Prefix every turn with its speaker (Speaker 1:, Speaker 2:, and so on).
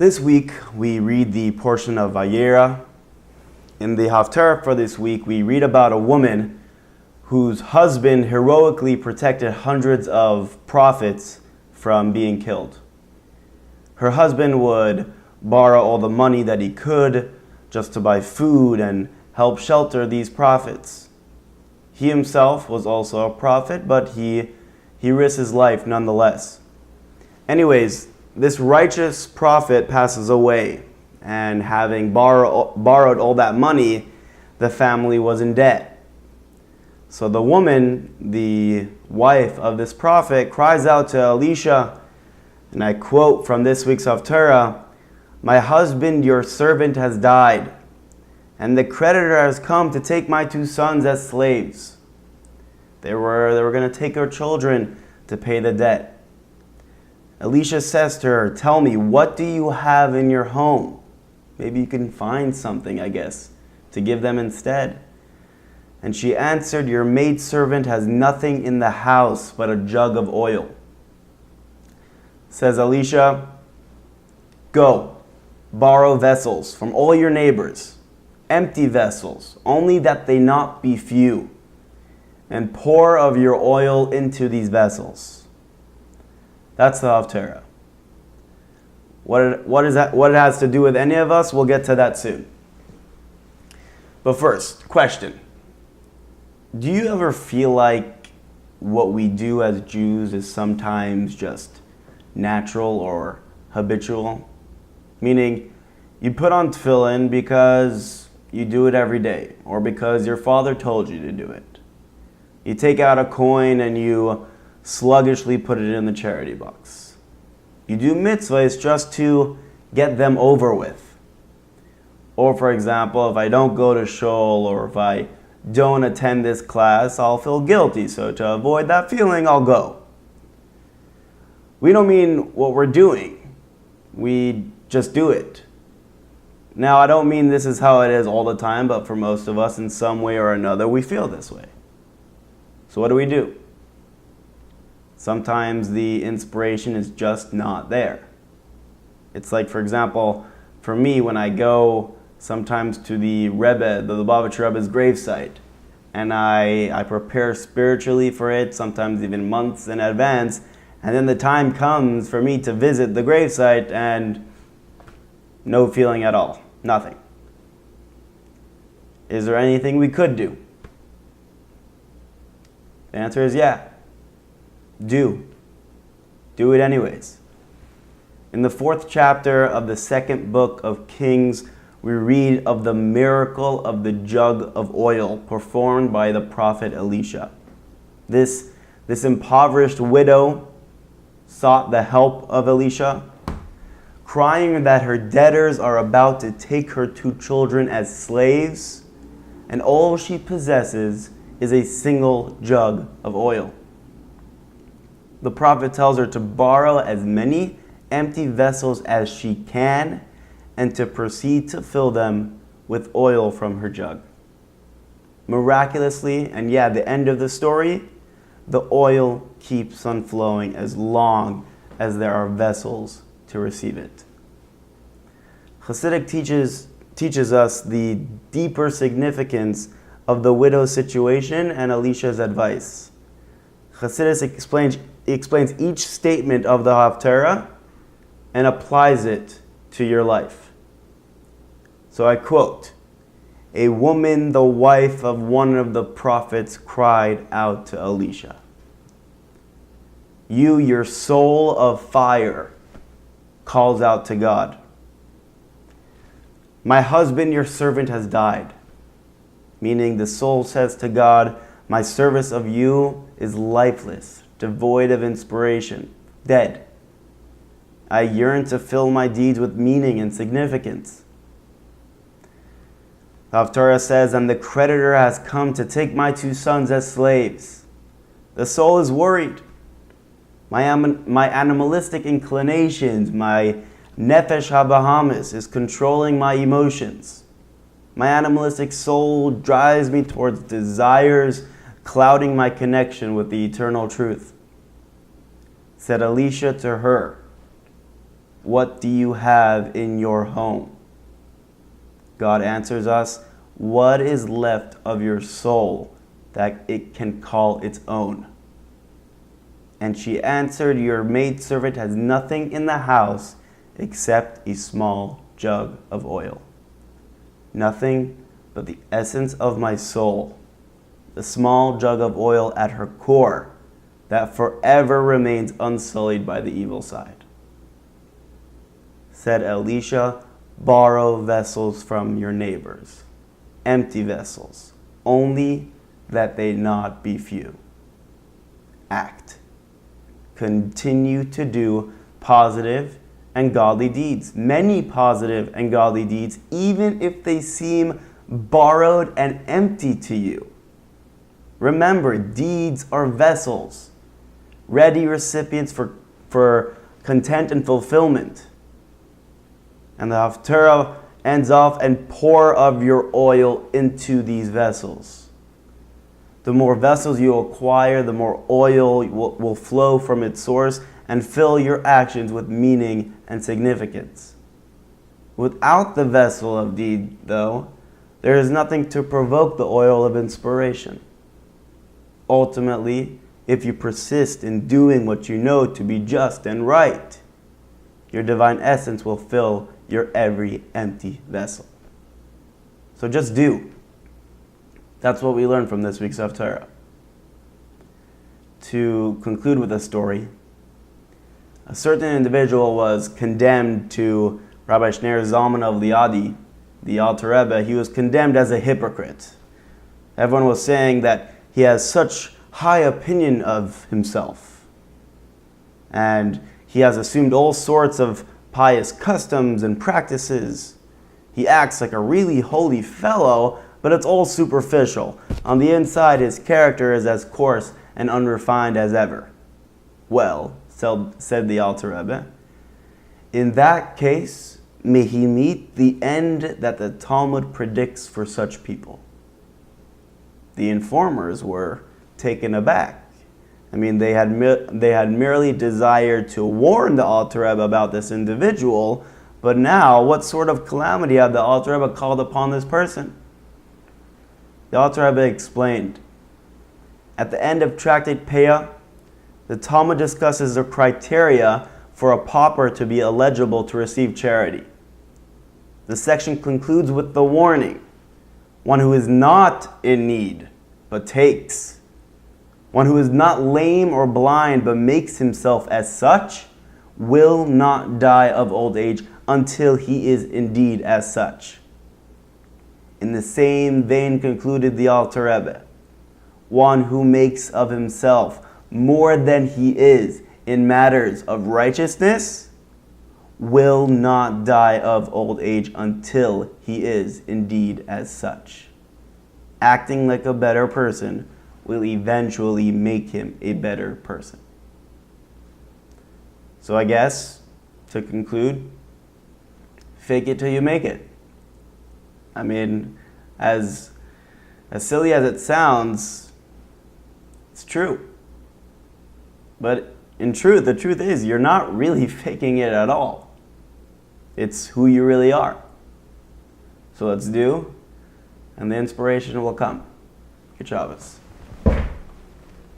Speaker 1: This week, we read the portion of Vayera. In the haftorah for this week, we read about a woman whose husband heroically protected hundreds of prophets from being killed. Her husband would borrow all the money that he could just to buy food and help shelter these prophets. He himself was also a prophet, but he risked his life nonetheless. Anyways, this righteous prophet passes away, and having borrowed all that money, the family was in debt. So the woman, the wife of this prophet, cries out to Elisha, and I quote from this week's haftorah, "My husband, your servant, has died, and the creditor has come to take my 2 sons as slaves." They were going to take her children to pay the debt. Elisha says to her, "Tell me, what do you have in your home? Maybe you can find something, I guess, to give them instead." And she answered, "Your maidservant has nothing in the house but a jug of oil." Says Elisha, "Go, borrow vessels from all your neighbors, empty vessels, only that they not be few, and pour of your oil into these vessels." That's the haftorah. What it has to do with any of us, we'll get to that soon. But first, question. Do you ever feel like what we do as Jews is sometimes just natural or habitual? Meaning, you put on tefillin because you do it every day, or because your father told you to do it. You take out a coin and you sluggishly put it in the charity box. You do mitzvahs just to get them over with. Or for example, if I don't go to shul or if I don't attend this class, I'll feel guilty. So to avoid that feeling, I'll go. We don't mean what we're doing. We just do it. Now, I don't mean this is how it is all the time, but for most of us, in some way or another, we feel this way. So what do? Sometimes the inspiration is just not there. It's like, for example, for me, when I go sometimes to the Rebbe, the Lubavitcher Rebbe's gravesite, and I prepare spiritually for it, sometimes even months in advance, and then the time comes for me to visit the gravesite and no feeling at all, nothing. Is there anything we could do? The answer is yeah. Do it anyways. In the 4th chapter of the 2nd book of Kings, we read of the miracle of the jug of oil performed by the prophet Elisha. This impoverished widow sought the help of Elisha, crying that her debtors are about to take her 2 children as slaves, and all she possesses is a single jug of oil. The prophet tells her to borrow as many empty vessels as she can and to proceed to fill them with oil from her jug. Miraculously, and the end of the story, the oil keeps on flowing as long as there are vessels to receive it. Chassidic teaches us the deeper significance of the widow's situation and Elisha's advice. Chassidic explains each statement of the haftorah and applies it to your life. So I quote, "A woman, the wife of one of the prophets, cried out to Elisha. You, your soul of fire, calls out to God. My husband, your servant, has died." Meaning the soul says to God, "My service of you is lifeless, devoid of inspiration, dead. I yearn to fill my deeds with meaning and significance." The haftorah says, "And the creditor has come to take my 2 sons as slaves." The soul is worried. My animalistic inclinations, my nefesh habahamis is controlling my emotions. My animalistic soul drives me towards desires, clouding my connection with the eternal truth. Said Elisha to her, what do you have in your home? God answers us, what is left of your soul that it can call its own? And she answered, your maidservant has nothing in the house except a small jug of oil. Nothing but the essence of my soul, the small jug of oil at her core that forever remains unsullied by the evil side. Said Elisha, borrow vessels from your neighbors, empty vessels, only that they not be few. Act. Continue to do positive and godly deeds, many positive and godly deeds, even if they seem borrowed and empty to you. Remember, deeds are vessels, ready recipients for content and fulfillment. And the haftorah ends off, and pour of your oil into these vessels. The more vessels you acquire, the more oil will flow from its source and fill your actions with meaning and significance. Without the vessel of deed, though, there is nothing to provoke the oil of inspiration. Ultimately, if you persist in doing what you know to be just and right, your divine essence will fill your every empty vessel. So just do. That's what we learned from this week's haftorah. To conclude with a story, a certain individual was condemned to Rabbi Shneir Zalman of Liadi, the Alter Rebbe. He was condemned as a hypocrite. Everyone was saying that he has such high opinion of himself, and he has assumed all sorts of pious customs and practices. He acts like a really holy fellow, but it's all superficial. On the inside, his character is as coarse and unrefined as ever. Well, said the Alter Rebbe, in that case, may he meet the end that the Talmud predicts for such people. The informers were taken aback. I mean, they had merely desired to warn the Alter Rebbe about this individual, but now, what sort of calamity had the Alter Rebbe called upon this person? The Alter Rebbe explained, at the end of Tractate Peah, the Talmud discusses the criteria for a pauper to be eligible to receive charity. The section concludes with the warning, one who is not in need, but takes. One who is not lame or blind, but makes himself as such, will not die of old age until he is indeed as such. In the same vein concluded the Alter Rebbe, one who makes of himself more than he is in matters of righteousness will not die of old age until he is indeed as such. Acting like a better person will eventually make him a better person. So I guess, to conclude, fake it till you make it. I mean, as silly as it sounds, it's true. But in truth, the truth is, you're not really faking it at all. It's who you really are. So let's do, and the inspiration will come. Good Shabbos.